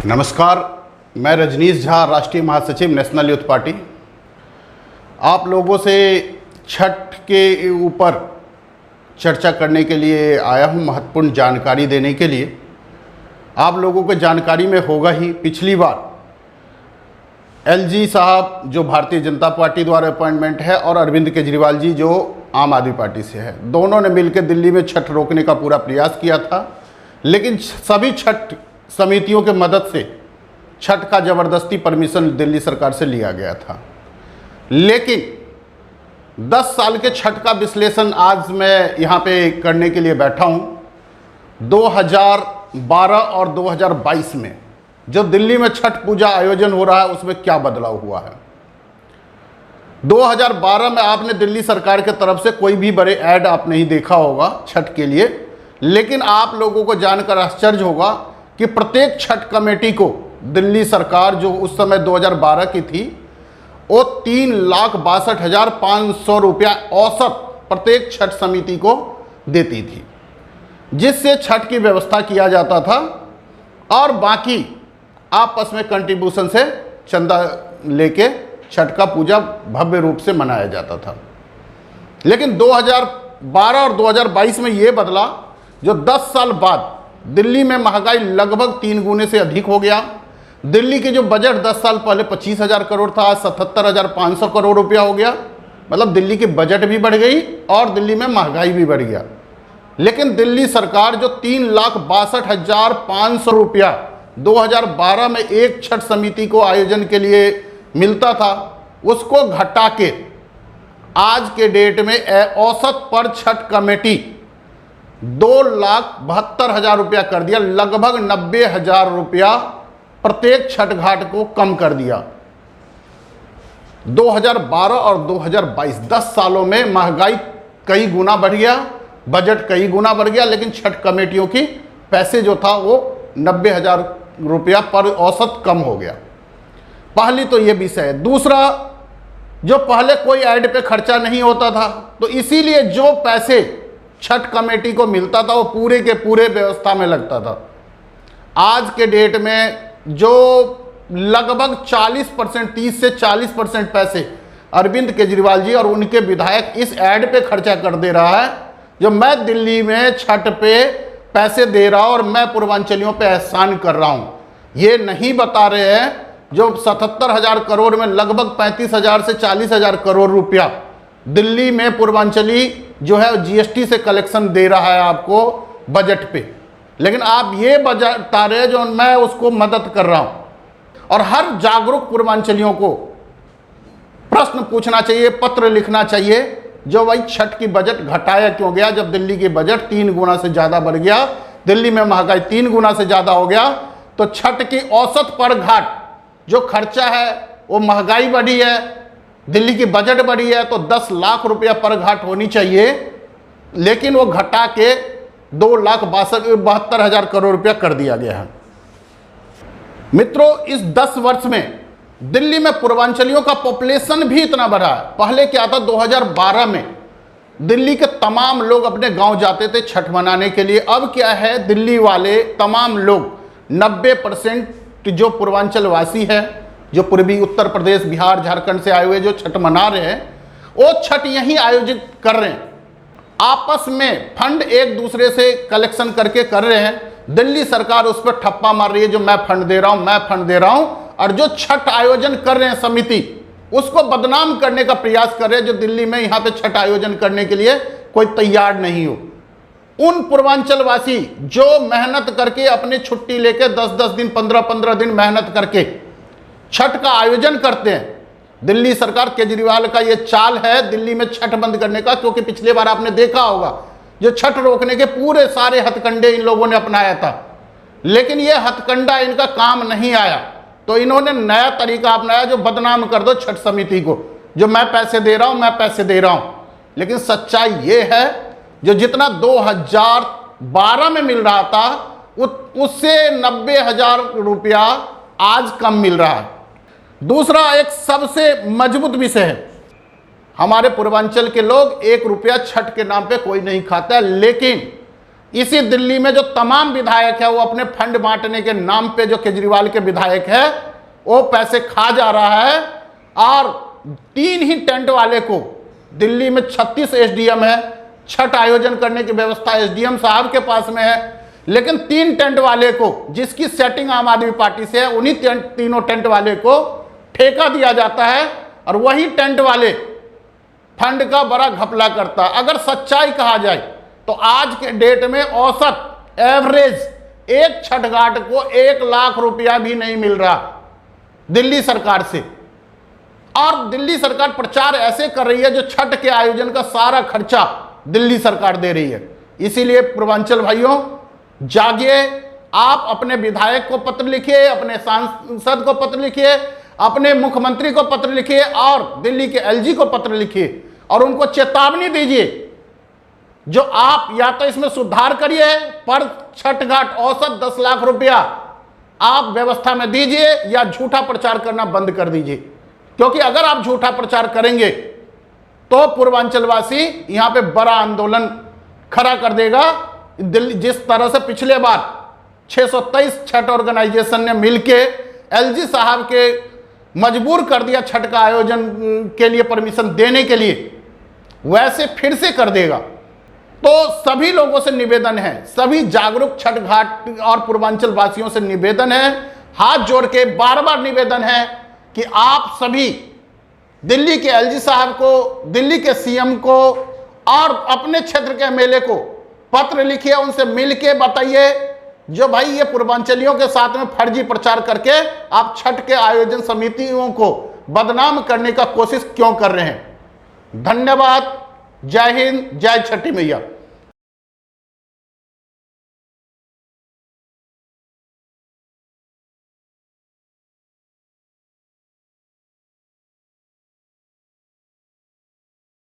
नमस्कार, मैं रजनीश झा, राष्ट्रीय महासचिव नेशनल यूथ पार्टी। आप लोगों से छठ के ऊपर चर्चा करने के लिए आया हूं, महत्वपूर्ण जानकारी देने के लिए। आप लोगों को जानकारी में होगा ही, पिछली बार एलजी साहब जो भारतीय जनता पार्टी द्वारा अपॉइंटमेंट है और अरविंद केजरीवाल जी जो आम आदमी पार्टी से है, दोनों ने मिलकर दिल्ली में छठ रोकने का पूरा प्रयास किया था। लेकिन सभी छठ समितियों के मदद से छठ का ज़बरदस्ती परमिशन दिल्ली सरकार से लिया गया था। लेकिन 10 साल के छठ का विश्लेषण आज मैं यहाँ पे करने के लिए बैठा हूँ। 2012 और 2022 में जो दिल्ली में छठ पूजा आयोजन हो रहा है उसमें क्या बदलाव हुआ है। 2012 में आपने दिल्ली सरकार के तरफ से कोई भी बड़े ऐड आप नहीं देखा होगा छठ के लिए, लेकिन आप लोगों को जानकर आश्चर्य होगा कि प्रत्येक छठ कमेटी को दिल्ली सरकार जो उस समय 2012 की थी वो 3,62,500 रुपया औसत प्रत्येक छठ समिति को देती थी, जिससे छठ की व्यवस्था किया जाता था और बाकी आपस में कंट्रीब्यूशन से चंदा लेके छठ का पूजा भव्य रूप से मनाया जाता था। लेकिन 2012 और 2022 में ये बदला, जो 10 साल बाद दिल्ली में महंगाई लगभग 3 गुने से अधिक हो गया। दिल्ली की जो बजट 10 साल पहले 25,000 करोड़ था, आज 77,500 करोड़ रुपया हो गया। मतलब दिल्ली की बजट भी बढ़ गई और दिल्ली में महंगाई भी बढ़ गया। लेकिन दिल्ली सरकार जो 3,62,500 रुपया 2012 में एक छठ समिति को आयोजन के लिए मिलता था, उसको घटा के आज के डेट में औसत पर छठ कमेटी 2,72,000 रुपया कर दिया। लगभग 90,000 रुपया प्रत्येक छठ घाट को कम कर दिया। 2012 और 2022 10 सालों में महंगाई कई गुना बढ़ गया, बजट कई गुना बढ़ गया, लेकिन छठ कमेटियों की पैसे जो था वो 90,000 रुपया पर औसत कम हो गया। पहली तो ये विषय है। दूसरा, जो पहले कोई ऐड पे खर्चा नहीं होता था, तो इसीलिए जो पैसे छठ कमेटी को मिलता था वो पूरे के पूरे व्यवस्था में लगता था। आज के डेट में जो लगभग 40%, 30 से 40% पैसे अरविंद केजरीवाल जी और उनके विधायक इस ऐड पे खर्चा कर दे रहा है, जो मैं दिल्ली में छठ पे पैसे दे रहा हूं और मैं पूर्वांचलियों पे एहसान कर रहा हूं। ये नहीं बता रहे हैं जो 77,000 करोड़ में लगभग 35,000 से 40,000 करोड़ रुपया दिल्ली में पूर्वांचली जो है जीएसटी से कलेक्शन दे रहा है आपको बजट पे। लेकिन आप ये बता रहे हैं जो मैं उसको मदद कर रहा हूं। और हर जागरूक पूर्वांचलियों को प्रश्न पूछना चाहिए, पत्र लिखना चाहिए, जो भाई छठ की बजट घटाया क्यों गया जब दिल्ली की बजट 3 गुना से ज़्यादा बढ़ गया, दिल्ली में महंगाई 3 गुना से ज़्यादा हो गया, तो छठ की औसत पर घाट जो खर्चा है वो महंगाई बढ़ी है, दिल्ली की बजट बढ़ी है, तो 10 लाख रुपया पर घाट होनी चाहिए, लेकिन वो घटा के 2,72,000 करोड़ रुपया कर दिया गया है। मित्रों, इस 10 वर्ष में दिल्ली में पूर्वांचलियों का पॉपुलेशन भी इतना बढ़ा है। पहले क्या था, 2012 में दिल्ली के तमाम लोग अपने गांव जाते थे छठ मनाने के लिए। अब क्या है, दिल्ली वाले तमाम लोग 90% जो पूर्वांचल वासी है, जो पूर्वी उत्तर प्रदेश, बिहार, झारखंड से आए हुए जो छठ मना रहे हैं, वो छठ यहीं आयोजित कर रहे हैं। आपस में फंड एक दूसरे से कलेक्शन करके कर रहे हैं। दिल्ली सरकार उस पर ठप्पा मार रही है, जो मैं फंड दे रहा हूं, मैं फंड दे रहा हूं, और जो छठ आयोजन कर रहे हैं समिति, उसको बदनाम करने का प्रयास कर रहे हैं, जो दिल्ली में यहाँ पे छठ आयोजन करने के लिए कोई तैयार नहीं हो। उन पूर्वांचल वासी जो मेहनत करके अपनी छुट्टी लेके 10-10 दिन, 15-15 दिन मेहनत करके छठ का आयोजन करते हैं। दिल्ली सरकार केजरीवाल का ये चाल है दिल्ली में छठ बंद करने का, क्योंकि पिछले बार आपने देखा होगा जो छठ रोकने के पूरे सारे हथकंडे इन लोगों ने अपनाया था, लेकिन ये हथकंडा इनका काम नहीं आया, तो इन्होंने नया तरीका अपनाया, जो बदनाम कर दो छठ समिति को, जो मैं पैसे दे रहा हूं, मैं पैसे दे रहा हूं। लेकिन सच्चाई ये है, जो जितना 2012 में मिल रहा था उससे 90,000 रुपया आज कम मिल रहा है। दूसरा, एक सबसे मजबूत विषय है, हमारे पूर्वांचल के लोग 1 रुपया छठ के नाम पे कोई नहीं खाता है, लेकिन इसी दिल्ली में जो तमाम विधायक है वो अपने फंड बांटने के नाम पे, जो केजरीवाल के विधायक है, वो पैसे खा जा रहा है। और 3 ही टेंट वाले को, दिल्ली में 36 एसडीएम है, छठ आयोजन करने की व्यवस्था एसडीएम साहब के पास में है, लेकिन 3 टेंट वाले को, जिसकी सेटिंग आम आदमी पार्टी से है, उन्हीं तीनों टेंट वाले को ठेका दिया जाता है और वही टेंट वाले फंड का बड़ा घपला करता है। अगर सच्चाई कहा जाए तो आज के डेट में औसत एवरेज एक छठ घाट को 1 लाख रुपया भी नहीं मिल रहा दिल्ली सरकार से। और दिल्ली सरकार प्रचार ऐसे कर रही है जो छठ के आयोजन का सारा खर्चा दिल्ली सरकार दे रही है। इसीलिए पूर्वांचल भाइयों, जागिए, आप अपने विधायक को पत्र लिखिए, अपने सांसद को पत्र लिखिए, अपने मुख्यमंत्री को पत्र लिखिए और दिल्ली के एलजी को पत्र लिखिए और उनको चेतावनी दीजिए, जो आप या तो इसमें सुधार करिए, पर छठ घाट औसत 10 लाख रुपया आप व्यवस्था में दीजिए या झूठा प्रचार करना बंद कर दीजिए। क्योंकि अगर आप झूठा प्रचार करेंगे तो पूर्वांचलवासी यहां पे बड़ा आंदोलन खड़ा कर देगा। दिल्ली जिस तरह से पिछले बार 623 छठ ऑर्गेनाइजेशन ने मिलके एलजी साहब के मजबूर कर दिया छठ का आयोजन के लिए परमिशन देने के लिए, वैसे फिर से कर देगा। तो सभी लोगों से निवेदन है, सभी जागरूक छठ घाट और पूर्वांचल वासियों से निवेदन है, हाथ जोड़ के बार बार निवेदन है कि आप सभी दिल्ली के एलजी साहब को, दिल्ली के सीएम को और अपने क्षेत्र के एमएलए को पत्र लिखिए, उनसे मिलके बताइए जो भाई ये पूर्वांचलियों के साथ में फर्जी प्रचार करके आप छठ के आयोजन समितियों को बदनाम करने का कोशिश क्यों कर रहे हैं। धन्यवाद। जय हिंद, जय छठी मैया।